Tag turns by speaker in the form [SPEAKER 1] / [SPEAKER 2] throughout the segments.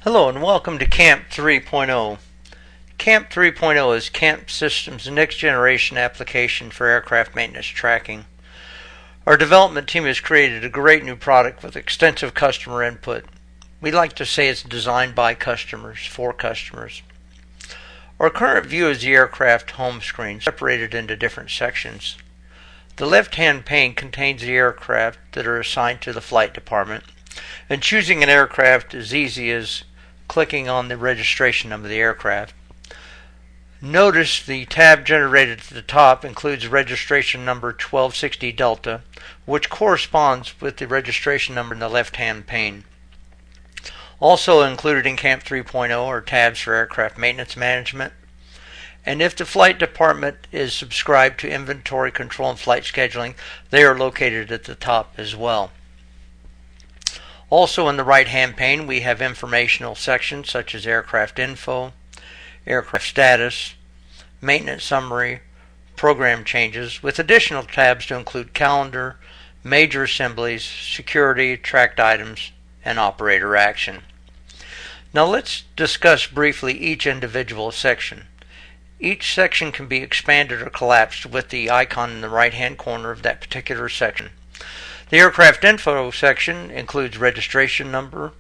[SPEAKER 1] Hello and welcome to CAMP 3.0. CAMP 3.0 is CAMP Systems' next generation application for aircraft maintenance tracking. Our development team has created a great new product with extensive customer input. We like to say it's designed by customers, for customers. Our current view is the aircraft home screen, separated into different sections. The left-hand pane contains the aircraft that are assigned to the flight department, and choosing an aircraft is easy as clicking on the registration number of the aircraft. Notice the tab generated at the top includes registration number 1260 Delta, which corresponds with the registration number in the left-hand pane. Also included in CAMP 3.0 are tabs for aircraft maintenance management, and if the flight department is subscribed to inventory control and flight scheduling, they are located at the top as well. Also in the right-hand pane we have informational sections such as aircraft info, aircraft status, maintenance summary, program changes, with additional tabs to include calendar, major assemblies, security, tracked items, and operator action. Now let's discuss briefly each individual section. Each section can be expanded or collapsed with the icon in the right-hand corner of that particular section. The aircraft info section includes registration number,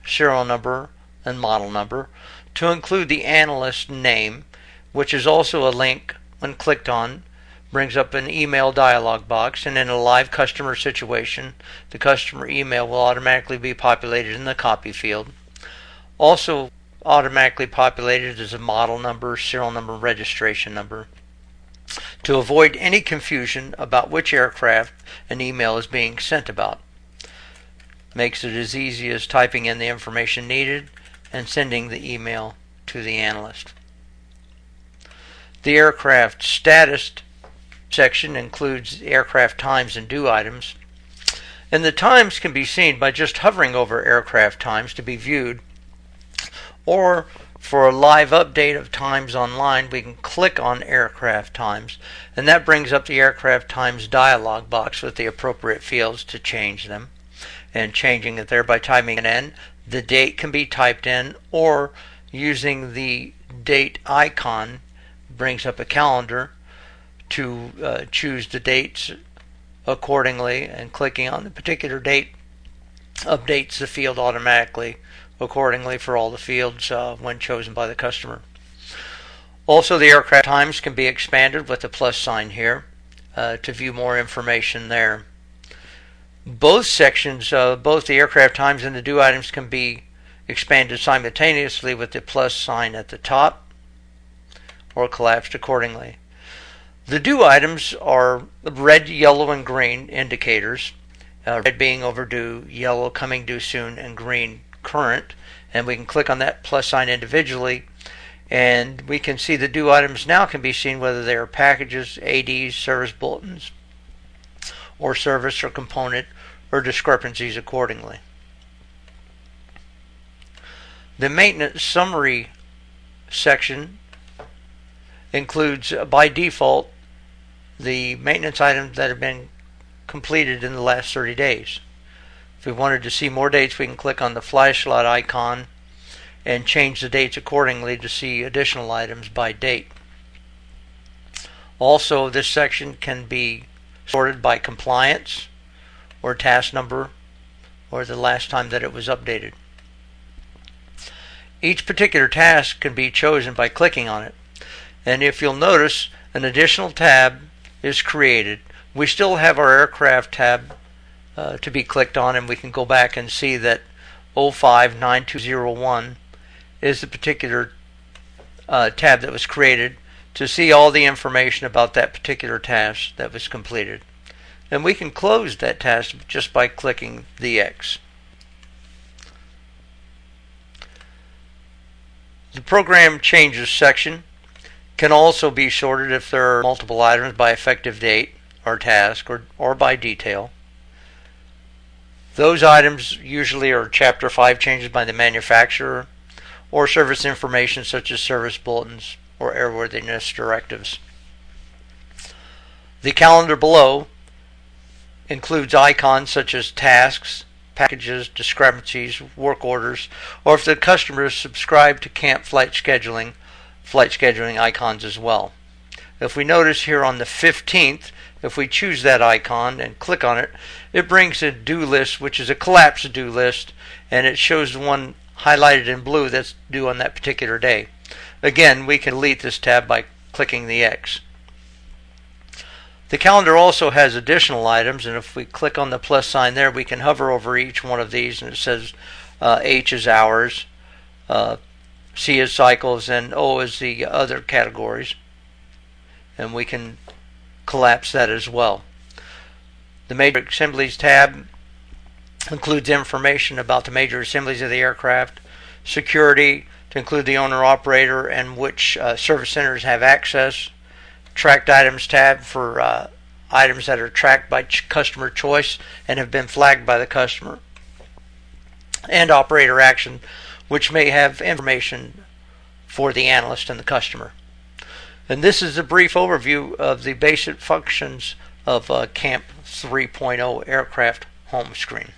[SPEAKER 1] serial number, and model number, to include the analyst name, which is also a link when clicked on, brings up an email dialog box, and in a live customer situation, the customer email will automatically be populated in the copy field. Also automatically populated is a model number, serial number, registration number. To avoid any confusion about which aircraft an email is being sent about. Makes it as easy as typing in the information needed and sending the email to the analyst. The aircraft status section includes aircraft times and due items, and the times can be seen by just hovering over aircraft times to be viewed, or for a live update of times online we can click on aircraft times, and that brings up the aircraft times dialog box with the appropriate fields to change them. And changing it there by typing it in, the date can be typed in, or using the date icon brings up a calendar to choose the dates accordingly, and clicking on the particular date updates the field automatically accordingly for all the fields when chosen by the customer. Also, the aircraft times can be expanded with the plus sign here to view more information there. Both sections, both the aircraft times and the due items, can be expanded simultaneously with the plus sign at the top, or collapsed accordingly. The due items are red, yellow, and green indicators, red being overdue, yellow coming due soon, and green current, and we can click on that plus sign individually, and we can see the due items now can be seen whether they are packages, ADs, service bulletins, or service or component, or discrepancies accordingly. The maintenance summary section includes by default the maintenance items that have been completed in the last 30 days. If we wanted to see more dates, we can click on the flashlight icon and change the dates accordingly to see additional items by date. Also, this section can be sorted by compliance or task number or the last time that it was updated. Each particular task can be chosen by clicking on it, and if you'll notice, an additional tab is created. We still have our aircraft tab to be clicked on, and we can go back and see that 059201 is the particular tab that was created to see all the information about that particular task that was completed. And we can close that task just by clicking the X. The program changes section can also be sorted if there are multiple items by effective date or task, or by detail. Those items usually are Chapter 5 changes by the manufacturer, or service information such as service bulletins or airworthiness directives. The calendar below includes icons such as tasks, packages, discrepancies, work orders, or if the customer is subscribed to camp flight scheduling icons as well. If we notice here on the 15th, if we choose that icon and click on it, it brings a due list, which is a collapsed due list, and it shows the one highlighted in blue that's due on that particular day. Again, we can delete this tab by clicking the X. The calendar also has additional items, and if we click on the plus sign there, we can hover over each one of these, and it says H is hours, C is cycles, and O is the other categories. And we can collapse that as well. The Major Assemblies tab includes information about the major assemblies of the aircraft, security to include the owner-operator and which service centers have access, Tracked Items tab for items that are tracked by customer choice and have been flagged by the customer, and Operator Action, which may have information for the analyst and the customer. And this is a brief overview of the basic functions of CAMP 3.0 Aircraft Home Screen.